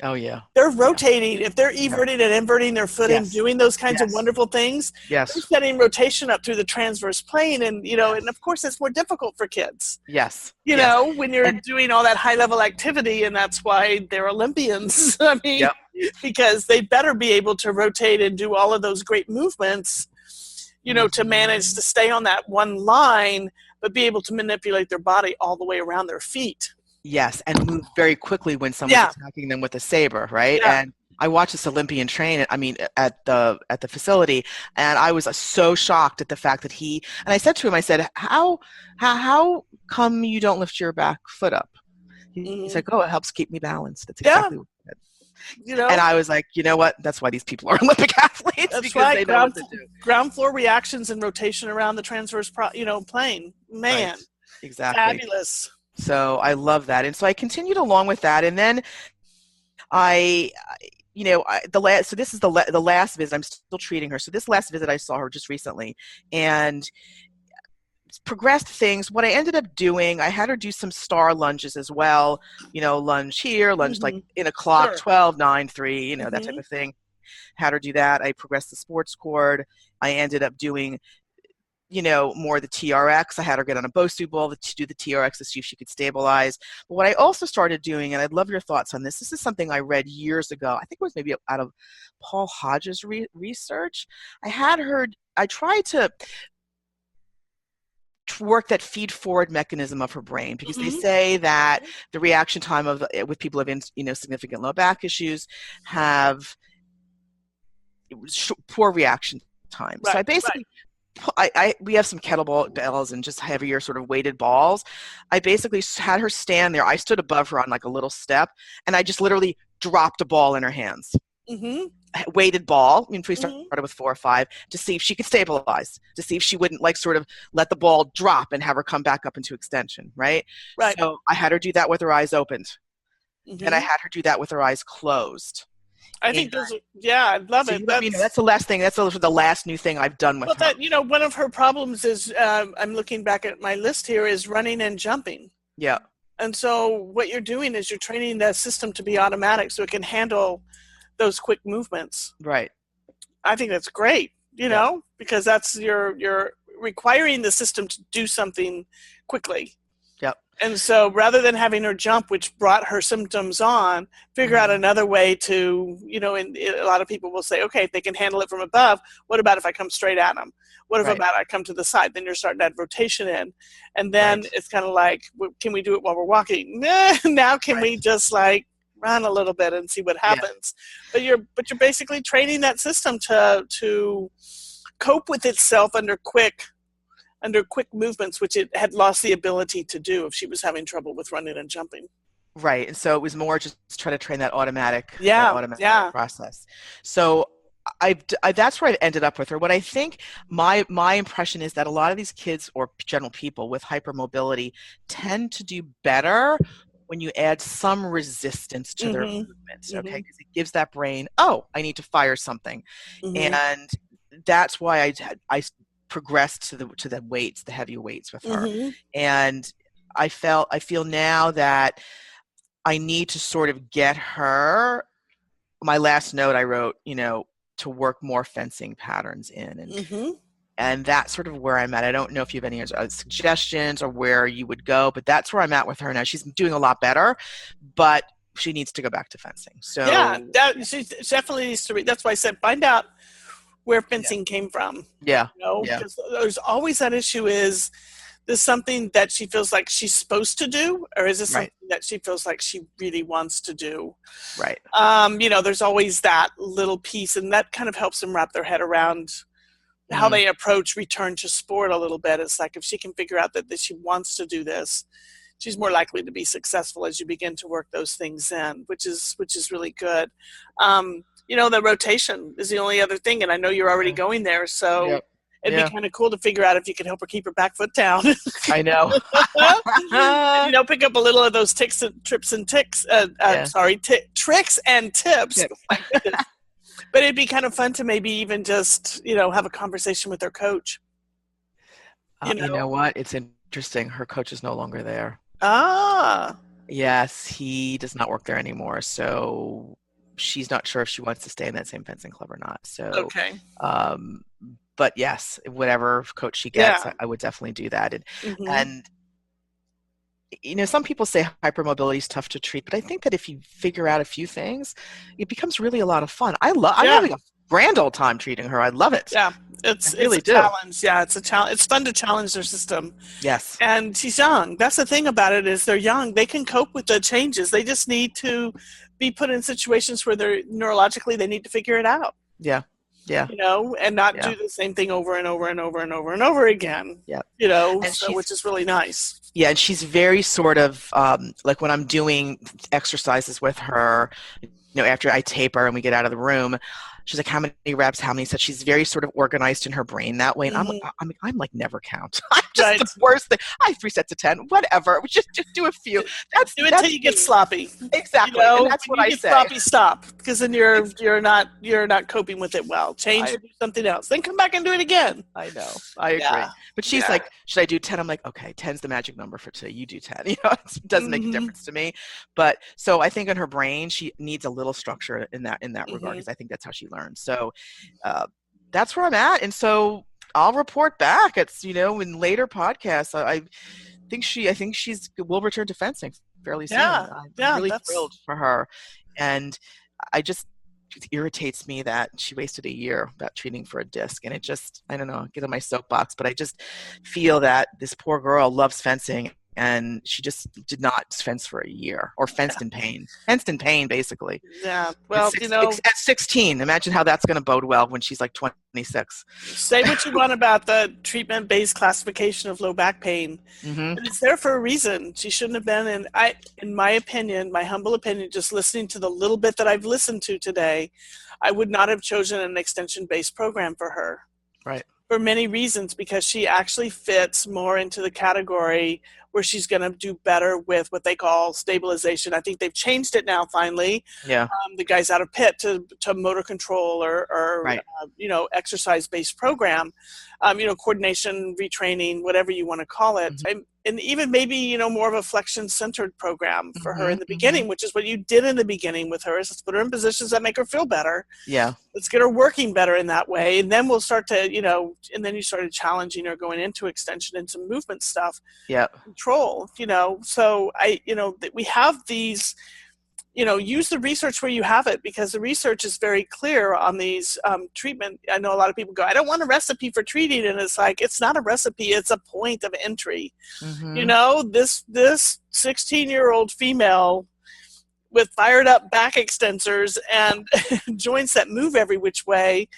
C: Oh, yeah.
B: They're rotating. If they're everting and inverting their foot and doing those kinds of wonderful things, they're setting rotation up through the transverse plane. And, and of course, it's more difficult for kids. When you're doing all that high-level activity, and that's why they're Olympians. I mean, because they better be able to rotate and do all of those great movements, to manage to stay on that one line, but be able to manipulate their body all the way around their feet.
C: Yes, and move very quickly when someone's attacking them with a saber, right? And I watched this Olympian train, at the facility, and I was so shocked at the fact that and I said to him, I said, how come you don't lift your back foot up? He's like, oh, it helps keep me balanced. That's exactly what he said. And I was like, you know what? That's why these people are Olympic athletes.
B: That's
C: because they know what to do.
B: Ground floor reactions and rotation around the transverse, plane. Man,
C: exactly.
B: Fabulous.
C: So I love that. And so I continued along with that. And then so this is the last visit. I'm still treating her. So this last visit I saw her just recently. And progressed things. What I ended up doing, I had her do some star lunges as well, lunge here, lunge like in a clock,
B: Sure.
C: 12, 9, 3, that type of thing. Had her do that. I progressed the sports cord. I ended up doing more the TRX. I had her get on a Bosu ball to do the TRX to see if she could stabilize. But what I also started doing, and I'd love your thoughts on this, this is something I read years ago. I think it was maybe out of Paul Hodges' research. I tried to work that feed forward mechanism of her brain, because they say that the reaction time with people who have significant low back issues have poor reaction time. So I basically we have some kettlebells and just heavier sort of weighted balls. I basically had her stand there. I stood above her on like a little step, and I just literally dropped a ball in her hands. Weighted ball. We started with 4 or 5 to see if she could stabilize, to see if she wouldn't like sort of let the ball drop and have her come back up into extension. Right. So I had her do that with her eyes opened, and I had her do that with her eyes closed.
B: I think I love it.
C: That's the last thing. That's the last new thing I've done with her.
B: One of her problems is, I'm looking back at my list here, is running and jumping.
C: Yeah.
B: And so what you're doing is you're training the system to be automatic so it can handle those quick movements.
C: Right.
B: I think that's great, because that's you're requiring the system to do something quickly.
C: Yep.
B: And so rather than having her jump, which brought her symptoms on, figure out another way to, and a lot of people will say, okay, if they can handle it from above, what about if I come straight at them? What if about I come to the side? Then you're starting to add rotation in. And then it's kind of like, well, can we do it while we're walking? Now can we just like run a little bit and see what happens? Yeah. But you're basically training that system to cope with itself under quick movements, which it had lost the ability to do if she was having trouble with running and jumping.
C: Right. And so it was more just try to train that automatic process. So that's where I ended up with her. What I think my impression is that a lot of these kids or general people with hypermobility tend to do better when you add some resistance to their movements, okay? Because it gives that brain, I need to fire something. And that's why I progressed to the weights, the heavy weights with her. And I feel now that I need to sort of get her, my last note I wrote, to work more fencing patterns in. And that's sort of where I'm at. I don't know if you have any other suggestions or where you would go, but that's where I'm at with her now. She's doing a lot better, but she needs to go back to fencing. So
B: she definitely needs to. That's why I said find out where fencing came from.
C: Yeah.
B: Because there's always that issue: is this something that she feels like she's supposed to do, or is this something that she feels like she really wants to do?
C: Right.
B: There's always that little piece, and that kind of helps them wrap their head around how they approach return to sport a little bit. It's like if she can figure out that she wants to do this, she's more likely to be successful as you begin to work those things in, which is really good. The rotation is the only other thing, and I know you're already going there, so it'd be kind of cool to figure out if you can help her keep her back foot down.
C: I know.
B: And, pick up a little of those tricks and tips. But it'd be kind of fun to maybe even just, have a conversation with their coach.
C: You know what? It's interesting. Her coach is no longer there.
B: Ah.
C: Yes, he does not work there anymore. So she's not sure if she wants to stay in that same fencing club or not. So,
B: okay.
C: But yes, whatever coach she gets, I would definitely do that. And some people say hypermobility is tough to treat, but I think that if you figure out a few things, it becomes really a lot of fun. I'm having a grand old time treating her. I love it.
B: Yeah, it's a challenge. Yeah, it's a challenge. It's fun to challenge their system.
C: Yes.
B: And she's young. That's the thing about it, is they're young. They can cope with the changes. They just need to be put in situations where they're neurologically, they need to figure it out.
C: Yeah. Yeah.
B: And not do the same thing over and over and over and over and over again.
C: Yeah.
B: Which is really nice.
C: Yeah, and she's very sort of like when I'm doing exercises with her, after I tape her and we get out of the room, She's like, how many reps, how many sets. She's very sort of organized in her brain that way. And
B: Mhm.
C: I'm like, never count. I'm just
B: Right.
C: the worst thing. I have 3 sets of 10, whatever. Just do a few.
B: Do it till you get sloppy.
C: Exactly.
B: You know,
C: And that's
B: when
C: what
B: you
C: I
B: get
C: say.
B: sloppy, stop, because then you're not coping with it well. Change and do something else. Then come back and do it again.
C: I know. I agree.
B: Yeah.
C: But she's
B: Yeah.
C: like, should I do 10? I'm like, okay, 10's the magic number for today. You do 10. You know, it doesn't make a
B: Mhm.
C: difference to me. But so I think in her brain, she needs a little structure in that regard,
B: Mhm.
C: because I think that's how she learns. So that's where I'm at. And so I'll report back. It's, you know, in later podcasts, I think she's will return to fencing fairly soon.
B: Yeah.
C: I'm
B: Yeah.
C: really
B: That's
C: thrilled for her. And it irritates me that she wasted a year about treating for a disc. And it just, I don't know, get on my soapbox, but I just feel that this poor girl loves fencing, and she just did not fence for a year, or fenced in pain, basically.
B: yeah. Well,
C: At 16, imagine how that's going to bode well when she's like 26.
B: say what you want about the treatment-based classification of low back pain,
C: Mm-hmm.
B: but it's there for a reason. She shouldn't have been. And in my opinion, my humble opinion, just listening to the little bit that I've listened to today, I would not have chosen an extension-based program for her.
C: Right.
B: For many reasons, because she actually fits more into the category where she's going to do better with what they call stabilization. I think they've changed it now, finally.
C: Yeah.
B: The guys out of PIT to motor control or
C: Right.
B: Exercise-based program, coordination, retraining, whatever you want to call it.
C: Mm-hmm.
B: And even maybe, more of a flexion-centered program for her in the
C: Mm-hmm.
B: beginning, which is what you did in the beginning with her, is let's put her in positions that make her feel better.
C: Yeah. Let's
B: get her working better in that way. And then we'll start to, and then you started challenging her going into extension and some movement stuff.
C: Yeah.
B: Control, So we have these, use the research where you have it, because the research is very clear on these treatment. I know a lot of people go, I don't want a recipe for treating. And it's like, it's not a recipe. It's a point of entry.
C: Mm-hmm.
B: This 16-year-old female with fired up back extensors and joints that move every which way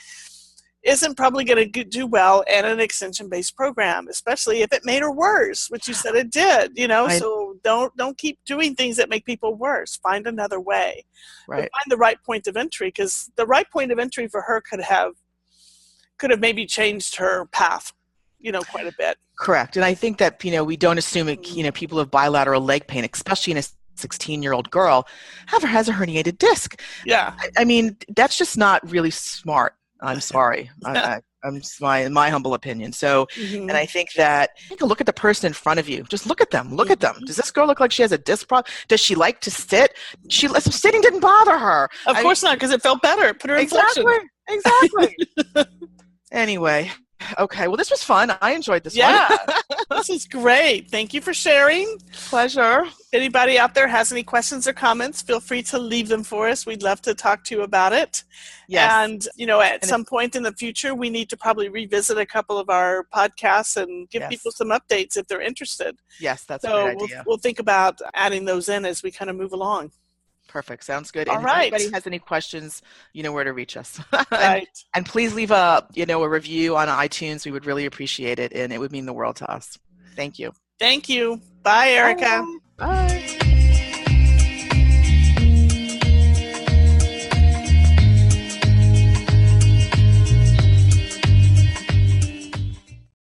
B: isn't probably going to do well in an extension-based program, especially if it made her worse, which you said it did, so don't keep doing things that make people worse. Find another way.
C: Right.
B: But find the right point of entry, because the right point of entry for her could have maybe changed her path, quite a bit.
C: Correct. And I think that, we don't assume it, people with bilateral leg pain, especially in a 16-year-old girl, has a herniated disc.
B: Yeah.
C: I mean, that's just not really smart. I'm sorry. I'm my humble opinion. So,
B: Mm-hmm.
C: and I think that take a look at the person in front of you. Just look at them. Look at them. Does this girl look like she has a disc problem? Does she like to sit? Sitting didn't bother her.
B: Of course not, because it felt better. Put her in flexion.
C: Exactly. Anyway. Okay. Well, this was fun. I enjoyed this one.
B: Yeah. This is great. Thank you for sharing.
C: Pleasure.
B: If anybody out there has any questions or comments, feel free to leave them for us. We'd love to talk to you about it.
C: Yes.
B: And, at some point in the future, we need to probably revisit a couple of our podcasts and give people some updates if they're interested.
C: Yes, that's a great idea.
B: We'll think about adding those in as we kind of move along.
C: Perfect. Sounds good.
B: All
C: and
B: right.
C: If anybody has any questions, you know where to reach us.
B: Right.
C: And please leave a review on iTunes. We would really appreciate it, and it would mean the world to us. Thank you.
B: Thank you. Bye, Erica.
C: Bye. Bye.